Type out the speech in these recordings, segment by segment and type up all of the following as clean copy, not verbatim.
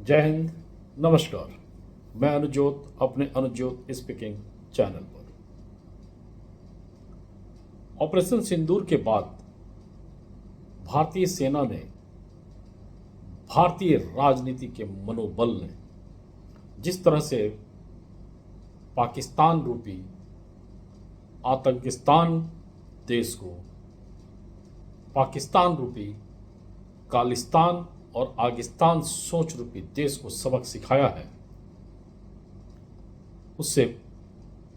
जय हिंद, नमस्कार। मैं अनुजोत अपने अनुजोत स्पीकिंग चैनल पर। ऑपरेशन सिंदूर के बाद भारतीय सेना ने, भारतीय राजनीति के मनोबल ने जिस तरह से पाकिस्तान रूपी आतंकिस्तान देश को, पाकिस्तान रूपी खालिस्तान और आगिस्तान सोच रूपी देश को सबक सिखाया है, उससे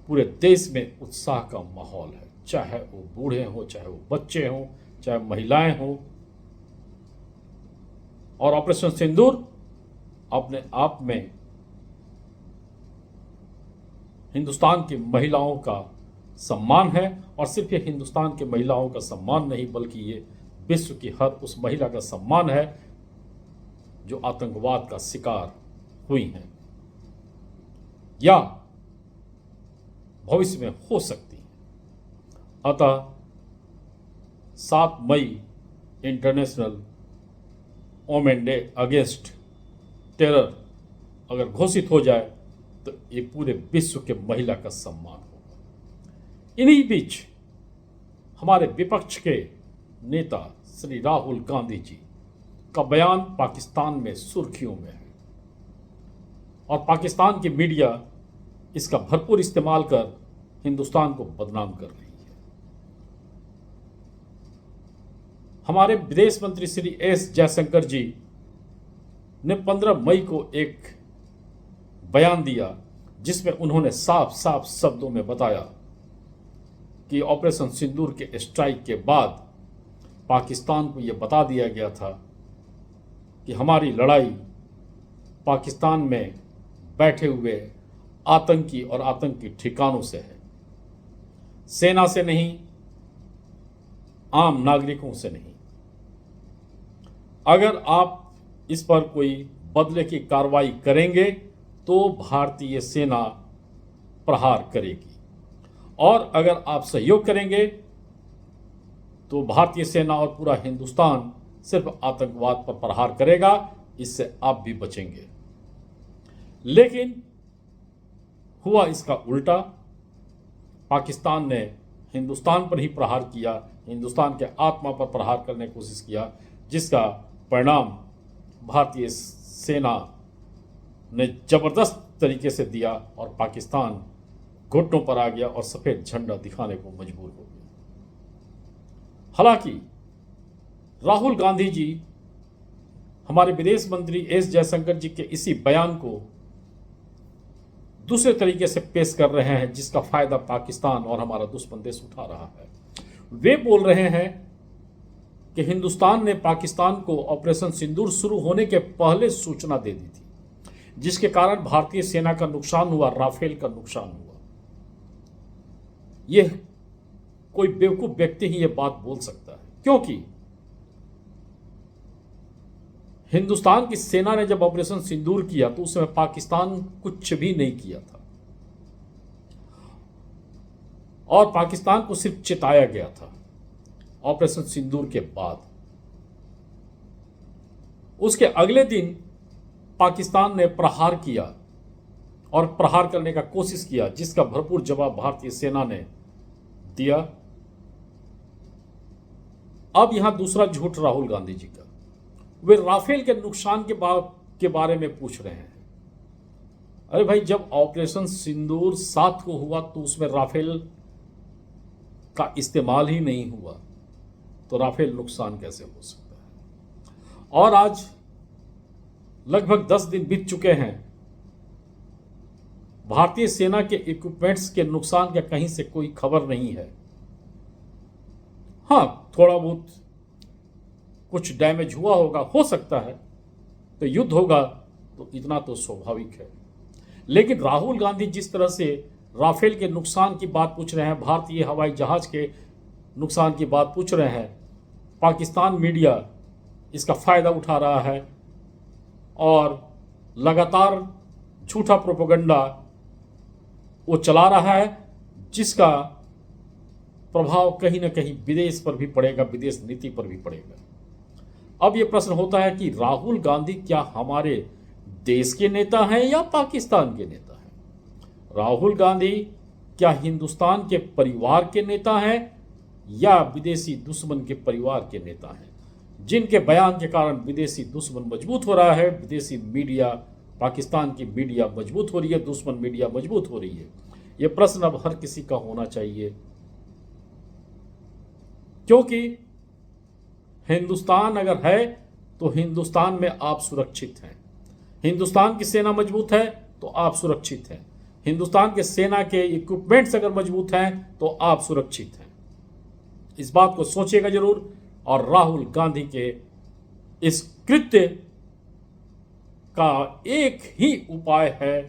पूरे देश में उत्साह का माहौल है। चाहे वो बूढ़े हों, चाहे वो बच्चे हों, चाहे महिलाएं हों। और ऑपरेशन सिंदूर अपने आप में हिंदुस्तान की महिलाओं का सम्मान है, और सिर्फ ये हिंदुस्तान की महिलाओं का सम्मान नहीं, बल्कि ये विश्व की हर उस महिला का सम्मान है जो आतंकवाद का शिकार हुई हैं या भविष्य में हो सकती हैं। अतः 7 मई international women day against terror अगर घोषित हो जाए तो ये पूरे विश्व के महिला का सम्मान होगा। इन्हीं बीच हमारे विपक्ष के नेता श्री राहुल गांधी जी का बयान पाकिस्तान में सुर्खियों में है, और पाकिस्तान की मीडिया इसका भरपूर इस्तेमाल कर हिंदुस्तान को बदनाम कर रही है। हमारे विदेश मंत्री श्री एस जयशंकर जी ने 15 मई को एक बयान दिया, जिसमें उन्होंने साफ साफ शब्दों में बताया कि ऑपरेशन सिंदूर के स्ट्राइक के बाद पाकिस्तान को यह बता दिया गया था कि हमारी लड़ाई पाकिस्तान में बैठे हुए आतंकी और आतंकी ठिकानों से है, सेना से नहीं, आम नागरिकों से नहीं। अगर आप इस पर कोई बदले की कार्रवाई करेंगे तो भारतीय सेना प्रहार करेगी, और अगर आप सहयोग करेंगे तो भारतीय सेना और पूरा हिंदुस्तान सिर्फ आतंकवाद पर प्रहार करेगा। इससे आप भी बचेंगे। लेकिन हुआ इसका उल्टा। पाकिस्तान ने हिंदुस्तान पर ही प्रहार किया, हिंदुस्तान के आत्मा पर प्रहार करने की कोशिश किया, जिसका परिणाम भारतीय सेना ने जबरदस्त तरीके से दिया और पाकिस्तान घुटनों पर आ गया और सफेद झंडा दिखाने को मजबूर हो गया। हालांकि राहुल गांधी जी हमारे विदेश मंत्री एस जयशंकर जी के इसी बयान को दूसरे तरीके से पेश कर रहे हैं, जिसका फायदा पाकिस्तान और हमारा दुश्मन देश उठा रहा है। वे बोल रहे हैं कि हिंदुस्तान ने पाकिस्तान को ऑपरेशन सिंदूर शुरू होने के पहले सूचना दे दी थी, जिसके कारण भारतीय सेना का नुकसान हुआ, राफेल का नुकसान हुआ। यह कोई बेवकूफ व्यक्ति ही यह बात बोल सकता है, क्योंकि हिंदुस्तान की सेना ने जब ऑपरेशन सिंदूर किया तो उस समय पाकिस्तान कुछ भी नहीं किया था, और पाकिस्तान को सिर्फ चिताया गया था। ऑपरेशन सिंदूर के बाद उसके अगले दिन पाकिस्तान ने प्रहार किया और प्रहार करने का कोशिश किया, जिसका भरपूर जवाब भारतीय सेना ने दिया। अब यहां दूसरा झूठ राहुल गांधी जी का, वे राफेल के नुकसान के बारे में पूछ रहे हैं। अरे भाई, जब ऑपरेशन सिंदूर 7 को हुआ तो उसमें राफेल का इस्तेमाल ही नहीं हुआ, तो राफेल नुकसान कैसे हो सकता है? और आज लगभग 10 दिन बीत चुके हैं, भारतीय सेना के इक्विपमेंट्स के नुकसान का कहीं से कोई खबर नहीं है। हाँ, थोड़ा बहुत कुछ डैमेज हुआ होगा, हो सकता है, तो युद्ध होगा तो इतना तो स्वाभाविक है। लेकिन राहुल गांधी जिस तरह से राफेल के नुकसान की बात पूछ रहे हैं, भारतीय हवाई जहाज के नुकसान की बात पूछ रहे हैं, पाकिस्तान मीडिया इसका फायदा उठा रहा है और लगातार झूठा प्रोपेगेंडा वो चला रहा है, जिसका प्रभाव कहीं ना कहीं विदेश पर भी पड़ेगा, विदेश नीति पर भी पड़ेगा। अब ये प्रश्न होता है कि राहुल गांधी क्या हमारे देश के नेता हैं या पाकिस्तान के नेता हैं? राहुल गांधी क्या हिंदुस्तान के परिवार के नेता हैं या विदेशी दुश्मन के परिवार के नेता हैं, जिनके बयान के कारण विदेशी दुश्मन मजबूत हो रहा है, विदेशी मीडिया, पाकिस्तान की मीडिया मजबूत हो रही है, दुश्मन मीडिया मजबूत हो रही है? यह प्रश्न अब हर किसी का होना चाहिए, क्योंकि हिंदुस्तान अगर है तो हिंदुस्तान में आप सुरक्षित हैं। हिंदुस्तान की सेना मजबूत है तो आप सुरक्षित हैं। हिंदुस्तान के सेना के इक्विपमेंट्स अगर मजबूत हैं तो आप सुरक्षित हैं। इस बात को सोचिएगा जरूर। और राहुल गांधी के इस कृत्य का एक ही उपाय है,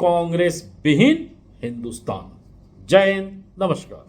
कांग्रेस विहीन हिंदुस्तान। जय हिंद, नमस्कार।